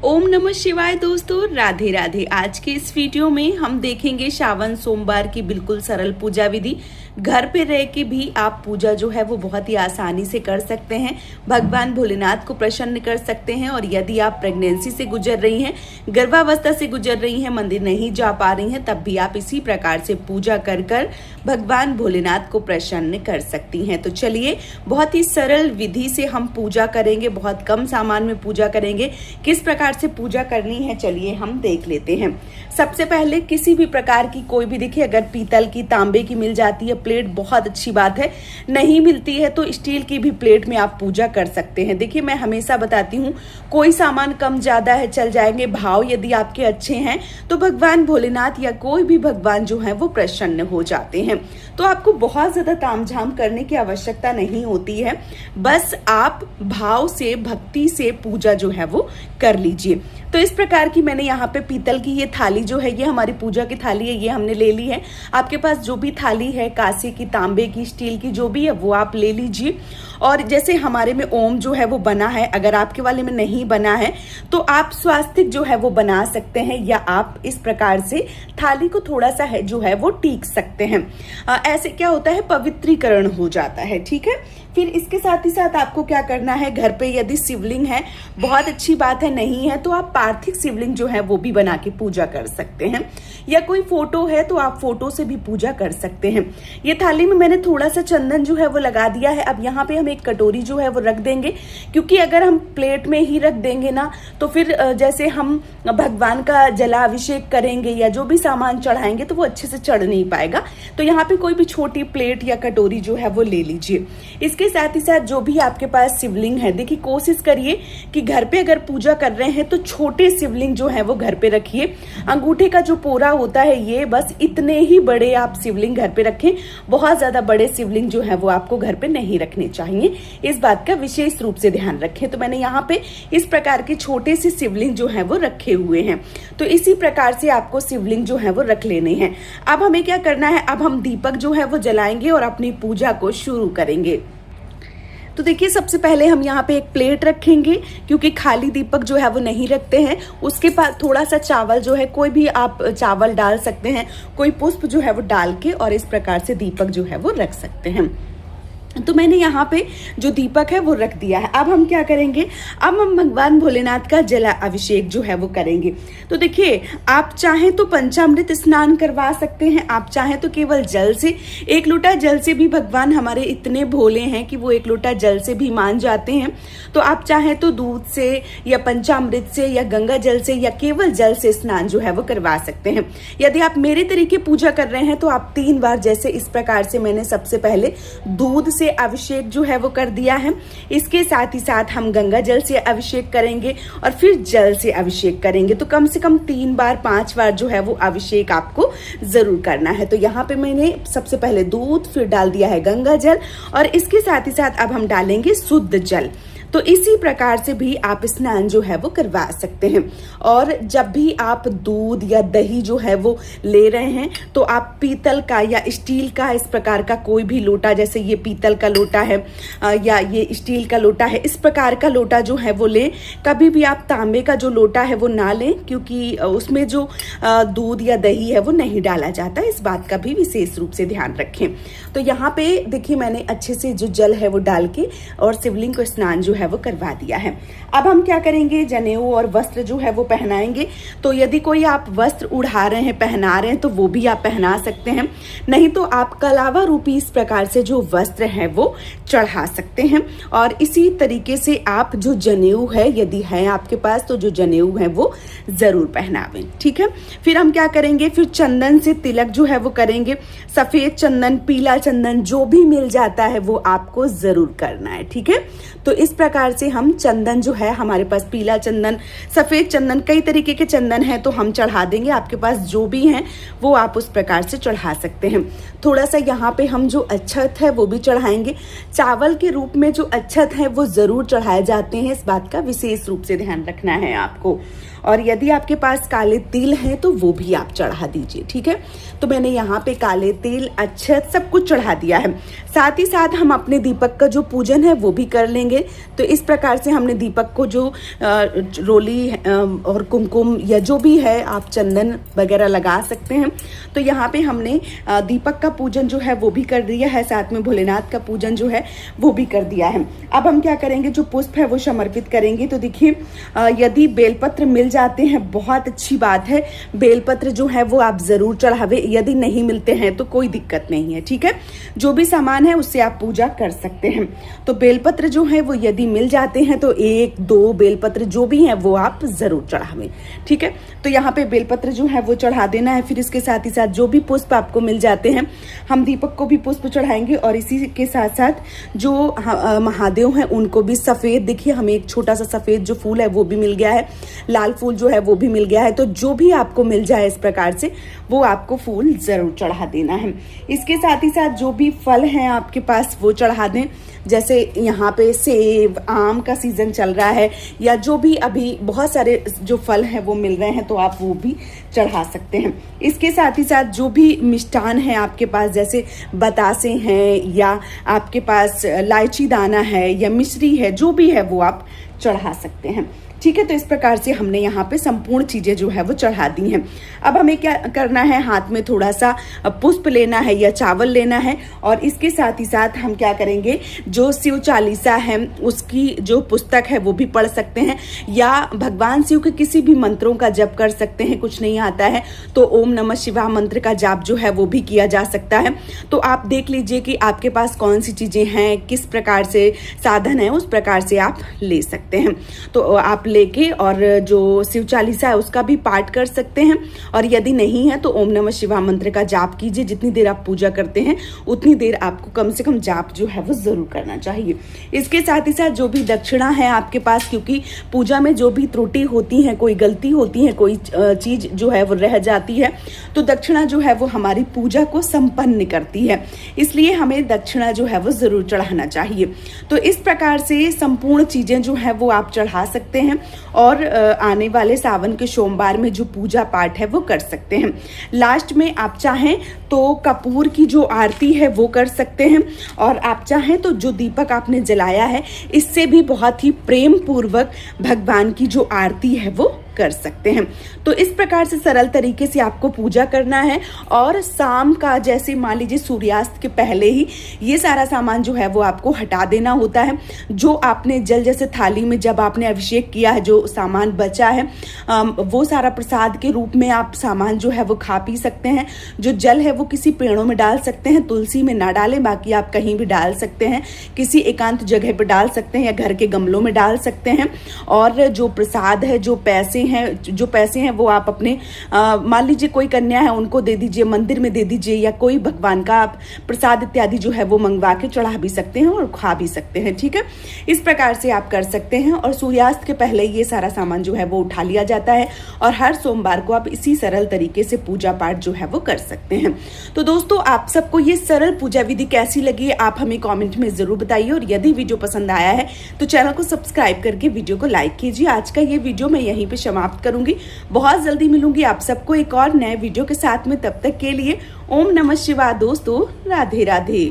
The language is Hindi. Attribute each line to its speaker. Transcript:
Speaker 1: ओम नमः शिवाय दोस्तों, राधे राधे। आज के इस वीडियो में हम देखेंगे श्रावण सोमवार की बिल्कुल सरल पूजा विधि। घर पे रह के भी आप पूजा जो है वो बहुत ही आसानी से कर सकते हैं। भगवान भोलेनाथ को प्रसन्न कर सकते हैं। और यदि आप प्रेगनेंसी से गुजर रही हैं, गर्भावस्था से गुजर रही हैं, मंदिर नहीं जा पा रही हैं, तब भी आप इसी प्रकार से पूजा कर कर भगवान भोलेनाथ को प्रसन्न कर सकती हैं। तो चलिए, बहुत ही सरल विधि से हम पूजा करेंगे, बहुत कम सामान में पूजा करेंगे। किस प्रकार से पूजा करनी है चलिए हम देख लेते हैं। सबसे पहले किसी भी प्रकार की कोई भी, देखिए अगर पीतल की, तांबे की मिल जाती है प्लेट, बहुत अच्छी बात है। नहीं मिलती है तो स्टील की भी प्लेट में आप पूजा कर सकते हैं। देखिए मैं हमेशा बताती हूँ, कोई सामान कम ज्यादा है चल जाएंगे, भाव यदि आपके अच्छे हैं तो भगवान भोलेनाथ या कोई भी भगवान जो है वो प्रसन्न हो जाते हैं। तो आपको बहुत ज्यादा तामझाम करने की आवश्यकता नहीं होती है, बस आप भाव से, भक्ति से पूजा जो है वो कर लीजिए। तो इस प्रकार की मैंने यहाँ पे पीतल की ये थाली जो है, ये हमारी पूजा की थाली है, ये हमने ले ली है। आपके पास जो भी थाली है, कांसे की, तांबे की, स्टील की, जो भी है वो आप ले लीजिए। और जैसे हमारे में ओम जो है वो बना है, अगर आपके वाले में नहीं बना है तो आप स्वास्तिक जो है वो बना सकते हैं, या आप इस प्रकार से थाली को थोड़ा सा है जो है वो टीक सकते हैं। ऐसे क्या होता है, पवित्रीकरण हो जाता है। ठीक है, फिर इसके साथ ही साथ आपको क्या करना है, घर पे यदि शिवलिंग है, बहुत अच्छी बात है, नहीं है तो आप पार्थिव शिवलिंग जो है वो भी बना के पूजा कर सकते हैं, या कोई फोटो है तो आप फोटो से भी पूजा कर सकते हैं। ये थाली में मैंने थोड़ा सा चंदन जो है वो लगा दिया है। अब यहाँ पे हम एक कटोरी जो है वो रख देंगे, क्योंकि अगर हम प्लेट में ही रख देंगे ना तो फिर जैसे हम भगवान का जलाभिषेक करेंगे या जो भी सामान चढ़ाएंगे तो वो अच्छे से चढ़ नहीं पाएगा। तो यहाँ पे कोई भी छोटी प्लेट या कटोरी जो है वो ले लीजिए। इसके साथ ही साथ जो भी आपके पास शिवलिंग है, देखिए कोशिश करिए कि घर पे अगर पूजा कर रहे हैं तो छोटे शिवलिंग जो है वो घर पे रखिए। अंगूठे का जो पोरा होता है, ये बस इतने ही बड़े आप शिवलिंग घर पे रखें। बहुत ज्यादा बड़े शिवलिंग जो है वो आपको घर पे नहीं रखने चाहिए, इस बात का विशेष रूप से ध्यान रखें। तो मैंने यहाँ पे इस प्रकार के छोटे से शिवलिंग जो है वो रखे हुए हैं। तो इसी प्रकार से आपको शिवलिंग जो है वो रख लेने हैं। अब हमें क्या करना है, अब हम दीपक जो है वो जलाएंगे और अपनी पूजा को शुरू करेंगे। तो देखिए सबसे पहले हम यहाँ पे एक प्लेट रखेंगे, क्योंकि खाली दीपक जो है वो नहीं रखते हैं। उसके बाद थोड़ा सा चावल जो है, कोई भी आप चावल डाल सकते हैं, कोई पुष्प जो है वो डाल के, और इस प्रकार से दीपक जो है वो रख सकते हैं। तो मैंने यहाँ पे जो दीपक है वो रख दिया है। अब हम क्या करेंगे, अब हम भगवान भोलेनाथ का जला अभिषेक जो है वो करेंगे। तो देखिए, आप चाहें तो पंचामृत स्नान करवा सकते हैं, आप चाहें तो केवल जल से, एक लोटा जल से भी भगवान हमारे इतने भोले हैं कि वो एक लोटा जल से भी मान जाते हैं। तो आप चाहें तो दूध से या पंचामृत से या गंगा जल से या केवल जल से स्नान जो है वो करवा सकते हैं। यदि आप मेरे तरीके पूजा कर रहे हैं तो आप 3 बार, जैसे इस प्रकार से मैंने सबसे पहले दूध से अभिषेक जो है वो कर दिया है। इसके साथ ही साथ हम गंगा जल से अभिषेक करेंगे और फिर जल से अभिषेक करेंगे। तो कम से कम 3 बार 5 बार जो है वो अभिषेक आपको जरूर करना है। तो यहाँ पे मैंने सबसे पहले दूध, फिर डाल दिया है गंगा जल, और इसके साथ ही साथ अब हम डालेंगे शुद्ध जल। तो इसी प्रकार से भी आप स्नान जो है वो करवा सकते हैं। और जब भी आप दूध या दही जो है वो ले रहे हैं तो आप पीतल का या स्टील का, इस प्रकार का कोई भी लोटा, जैसे ये पीतल का लोटा है या ये स्टील का लोटा है, इस प्रकार का लोटा जो है वो लें। कभी भी आप तांबे का जो लोटा है वो ना लें, क्योंकि उसमें जो दूध या दही है वो नहीं डाला जाता, इस बात का भी विशेष रूप से ध्यान रखें। तो यहाँ पे देखिए मैंने अच्छे से जो जल है वो डाल के और शिवलिंग को स्नान जो है वो करवा दिया है। अब हम क्या करेंगे, जनेऊ और वस्त्र जो है वो पहनाएंगे। तो यदि कोई आप वस्त्र उड़ा रहे हैं, पहना रहे हैं, तो वो भी आप पहना सकते हैं, नहीं तो आप कलावा रूपी इस प्रकार से जो वस्त्र है वो चढ़ा सकते हैं। और इसी तरीके से आप जो जनेऊ है, यदि है आपके पास, तो जो जनेऊ है वो जरूर पहनावें। ठीक है, फिर हम क्या करेंगे, फिर चंदन से तिलक जो है वो करेंगे। सफेद चंदन, पीला चंदन, जो भी मिल जाता है वो आपको जरूर करना है। ठीक है, तो इस प्रकार से हम चंदन जो है, हमारे पास पीला चंदन, सफेद चंदन, कई तरीके के चंदन है तो हम चढ़ा देंगे। आपके पास जो भी हैं वो आप उस प्रकार से चढ़ा सकते हैं। थोड़ा सा यहाँ पे हम जो अक्षत है वो भी चढ़ाएंगे। चावल के रूप में जो अक्षत है वो जरूर चढ़ाए जाते हैं, इस बात का विशेष रूप से ध्यान रखना है आपको। और यदि आपके पास काले तिल हैं तो वो भी आप चढ़ा दीजिए। ठीक है, तो मैंने यहाँ पे काले तिल, अक्षत सब कुछ चढ़ा दिया है। साथ ही साथ हम अपने दीपक का जो पूजन है वो भी कर लेंगे। करेंगे। तो इस प्रकार से हमने दीपक को जो रोली और कुमकुम या जो भी है आप चंदन वगैरह लगा सकते हैं। तो यहाँ पे हमने दीपक का पूजन जो है वो भी कर दिया है, साथ में भोलेनाथ का पूजन जो है वो भी कर दिया है। अब हम क्या करेंगे, जो पुष्प है वो समर्पित करेंगे। तो देखिए यदि बेलपत्र मिल जाते हैं बहुत अच्छी बात है, बेलपत्र जो है वो आप जरूर चढ़ावे। यदि नहीं मिलते हैं तो कोई दिक्कत नहीं है, ठीक है। जो भी सामान है उससे आप पूजा कर सकते हैं। तो बेलपत्र जो है वो यदि मिल जाते हैं तो 1-2 बेलपत्र जो भी है वो आप जरूर चढ़ावें, ठीक है। तो यहाँ पे बेलपत्र जो है वो चढ़ा देना है। फिर इसके साथ ही साथ जो भी पुष्प आपको मिल जाते हैं हम दीपक को भी पुष्प चढ़ाएंगे, और इसी के साथ साथ जो महादेव हैं उनको भी सफेद, देखिए हमें एक छोटा सा सफेद जो फूल है वो भी मिल गया है, लाल फूल जो है वो भी मिल गया है। तो जो भी आपको मिल जाए इस प्रकार से वो आपको फूल जरूर चढ़ा देना है। इसके साथ ही साथ जो भी फल हैं आपके पास वो चढ़ा दें। जैसे यहाँ पे सेब, आम का सीजन चल रहा है, या जो भी अभी बहुत सारे जो फल हैं वो मिल रहे हैं तो आप वो भी चढ़ा सकते हैं। इसके साथ ही साथ जो भी मिष्ठान है आपके पास, जैसे बतासे हैं या आपके पास इलायची दाना है या मिश्री है, जो भी है वो आप चढ़ा सकते हैं, ठीक है। तो इस प्रकार से हमने यहाँ पे संपूर्ण चीजें जो है वो चढ़ा दी हैं। अब हमें क्या करना है, हाथ में थोड़ा सा पुष्प लेना है या चावल लेना है, और इसके साथ ही साथ हम क्या करेंगे, जो शिव चालीसा है उसकी जो पुस्तक है वो भी पढ़ सकते हैं, या भगवान शिव के किसी भी मंत्रों का जप कर सकते हैं। कुछ नहीं आता है तो ओम नमः शिवाय मंत्र का जाप जो है वो भी किया जा सकता है। तो आप देख लीजिए कि आपके पास कौन सी चीजें हैं, किस प्रकार से साधन है, उस प्रकार से आप ले सकते हैं। तो आप लेके और जो शिव चालीसा है उसका भी पाठ कर सकते हैं, और यदि नहीं है तो ओम नमः शिवाय मंत्र का जाप कीजिए। जितनी देर आप पूजा करते हैं उतनी देर आपको कम से कम जाप जो है वो जरूर करना चाहिए। इसके साथ ही साथ जो भी दक्षिणा है आपके पास, क्योंकि पूजा में जो भी त्रुटि होती है, कोई गलती होती है, कोई चीज जो है वो रह जाती है, तो दक्षिणा जो है वो हमारी पूजा को संपन्न करती है, इसलिए हमें दक्षिणा जो है वो जरूर चढ़ाना चाहिए। तो इस प्रकार से संपूर्ण चीजें जो है वो आप चढ़ा सकते हैं, और आने वाले सावन के सोमवार में जो पूजा पाठ है वो कर सकते हैं। लास्ट में आप चाहें तो कपूर की जो आरती है वो कर सकते हैं, और आप चाहें तो जो दीपक आपने जलाया है इससे भी बहुत ही प्रेम पूर्वक भगवान की जो आरती है वो कर सकते हैं। तो इस प्रकार से सरल तरीके से आपको पूजा करना है, और शाम का जैसे मान लीजिए सूर्यास्त के पहले ही ये सारा सामान जो है वो आपको हटा देना होता है। जो आपने जल जैसे थाली में जब आपने अभिषेक किया है, जो सामान बचा है वो सारा प्रसाद के रूप में आप सामान जो है वो खा पी सकते हैं। जो जल है वो किसी पेड़ों में डाल सकते हैं, तुलसी में ना डालें, बाकी आप कहीं भी डाल सकते हैं, किसी एकांत जगह पर डाल सकते हैं या घर के गमलों में डाल सकते हैं। और जो प्रसाद है, जो पैसे हैं वो आप अपने मान लीजिए कोई कन्या है उनको दे दीजिए, मंदिर में दे दीजिए, या कोई भगवान का आप प्रसाद इत्यादि जो है वो मंगवा के चढ़ा भी सकते हैं और खा भी सकते हैं, ठीक है। इस प्रकार से आप कर सकते हैं, और सूर्यास्त के पहले ये सारा सामान जो है वो उठा लिया जाता है, और हर सोमवार को आप इसी सरल तरीके से पूजा पाठ जो है वो कर सकते हैं। तो दोस्तों आप सबको ये सरल पूजा विधि कैसी लगी आप हमें कमेंट में जरूर बताइए, और यदि वीडियो पसंद आया है तो चैनल को सब्सक्राइब करके वीडियो को लाइक कीजिए। आज का ये वीडियो मैं यहीं पे समाप्त करूंगी, बहुत जल्दी मिलूंगी आप सबको एक और नए वीडियो के साथ में। तब तक के लिए ओम नमः शिवाय दोस्तों, राधे राधे।